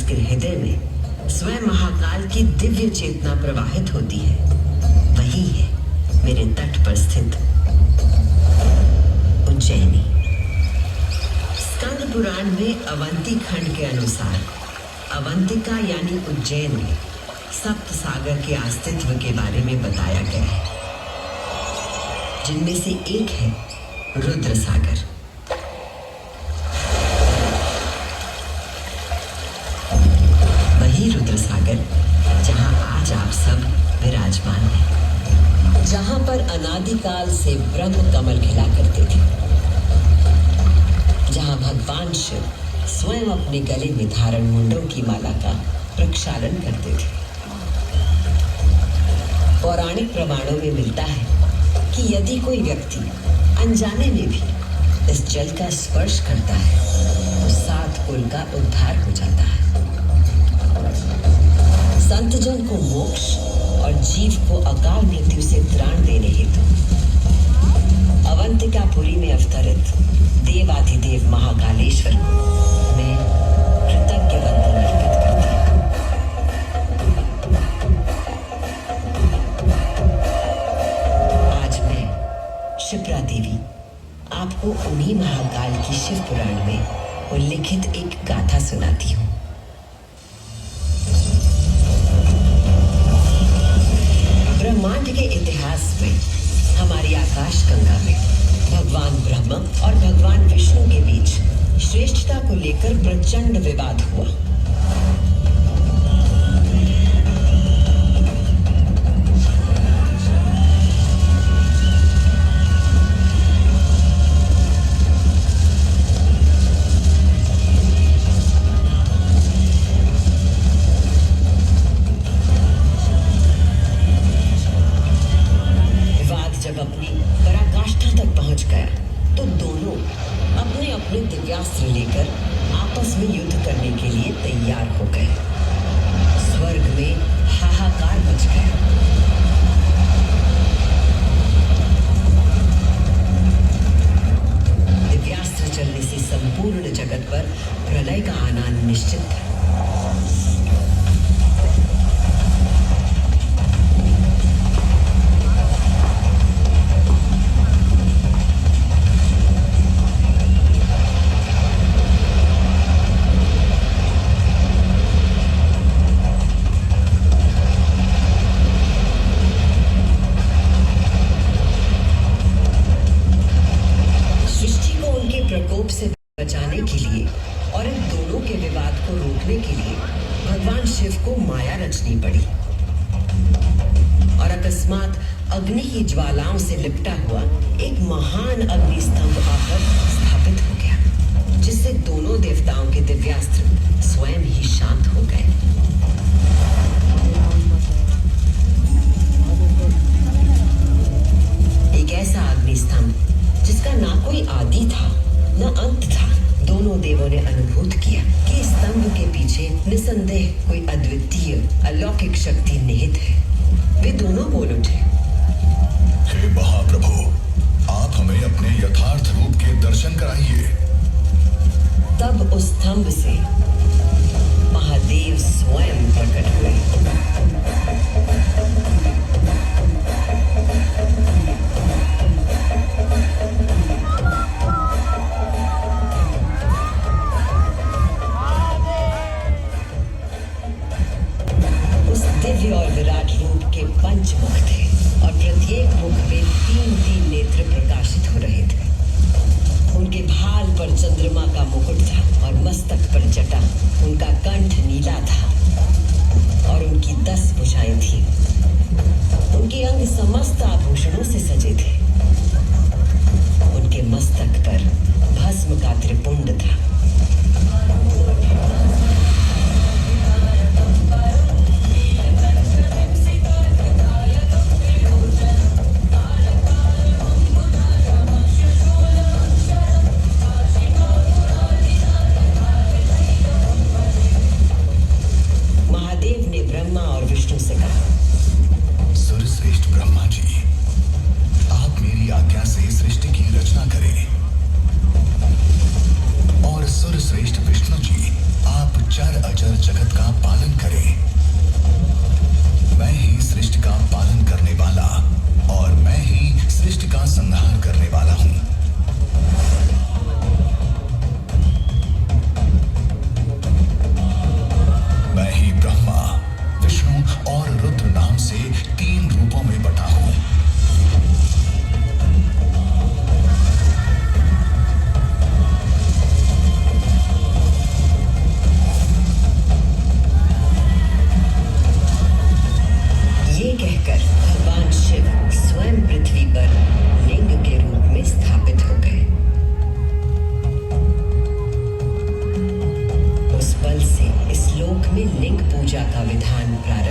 जिसके हृदय में स्वयं महाकाल की दिव्य चेतना प्रवाहित होती है, वही है मेरे तट पर स्थित उज्जैनी। स्कंद पुराण में अवंती खंड के अनुसार अवंतिका यानी उज्जैन में सप्त सागर के अस्तित्व के बारे में बताया गया है, जिनमें से एक है रुद्र सागर। वही रुद्र सागर जहां आज आप सब विराजमान हैं, जहां पर अनादिकाल से ब्रह्म कमल खिला करते थे, जहां भगवान शिव स्वयं अपने गले में धारण मुंडों की माला का प्रक्षालन करते थे। पौराणिक प्रमाणों में मिलता है कि यदि कोई व्यक्ति अनजाने में भी इस जल का स्पर्श करता है तो 7 कुल का उद्धार हो जाता है। संतजन को मोक्ष और जीव को अकाल मृत्यु से त्राण देने हेतु अवंतिकापुरी में अवतरित देवाधिदेव महाकालेश्वर को मैं कृतज्ञ वंदन अर्पित करती हूँ। आज मैं शिप्रा देवी आपको उन्हीं महाकाल की शिव पुराण में उल्लिखित एक गाथा सुनाती हूँ। ब्रह्मांड के इतिहास में हमारी आकाश गंगा में भगवान ब्रह्मा और भगवान विष्णु के बीच श्रेष्ठता को लेकर प्रचंड विवाद हुआ। जब अपनी पराकाष्ठा तक पहुंच गया तो दोनों अपने अपने दिव्यास्त्र लेकर आपस में युद्ध करने के लिए तैयार हो गए। स्वर्ग में हाहाकार मच गया। दिव्यास्त्र चलने से संपूर्ण जगत पर प्रलय का आना निश्चित था। प्रकोप से बचाने के लिए और इन दोनों के विवाद को रोकने के लिए भगवान शिव को माया रचनी पड़ी और अकस्मात अग्नि की ज्वालाओं से लिपटा हुआ एक महान अग्नि स्तंभ आकर स्थापित हो गया, जिससे दोनों देवताओं के दिव्यास्त्र स्वयं ही शांत हो गए। एक ऐसा अग्नि स्तंभ जिसका ना कोई आदि था न अंत था। दोनों देवों ने अनुभूत किया कि स्तंभ के पीछे निसंदेह कोई अद्वितीय अलौकिक शक्ति निहित है। वे दोनों बोल उठे, हे महाप्रभु, आप हमें अपने यथार्थ रूप के दर्शन कराइए। तब उस स्तंभ से महादेव स्वयं प्रकट हुए। दिव्य और विराट रूप के 5 मुख थे और प्रत्येक मुख में 3-3 नेत्र प्रकाशित हो रहे थे। उनके भाल पर चंद्रमा का मुकुट था और मस्तक पर जटा। उनका कंठ नीला था और उनकी 10 भुजाएं थीं। उनके अंग समस्त आभूषणों से सजे थे। उनके मस्तक पर भस्म का त्रिपुंड था। ब्रह्मा और विष्णु से कहा, सर्वश्रेष्ठ ब्रह्मा जी, आप मेरी आज्ञा से सृष्टि की रचना करें और सर्वश्रेष्ठ विष्णु जी, आप चर अचर जगत का पालन करे। मैं ही सृष्टि का पालन करने वाला और मैं ही सृष्टि का संहार करने वाला हूं। मैं ही ब्रह्मा, विष्णु और रुद्र नाम से 3 रूपों में बटा हूं। ये कहकर भगवान शिव स्वयं पृथ्वी पर लिंग के रूप में स्थापित हो गए। उस पल से इस लोक में लिंग पूजा का विधान प्रारंभ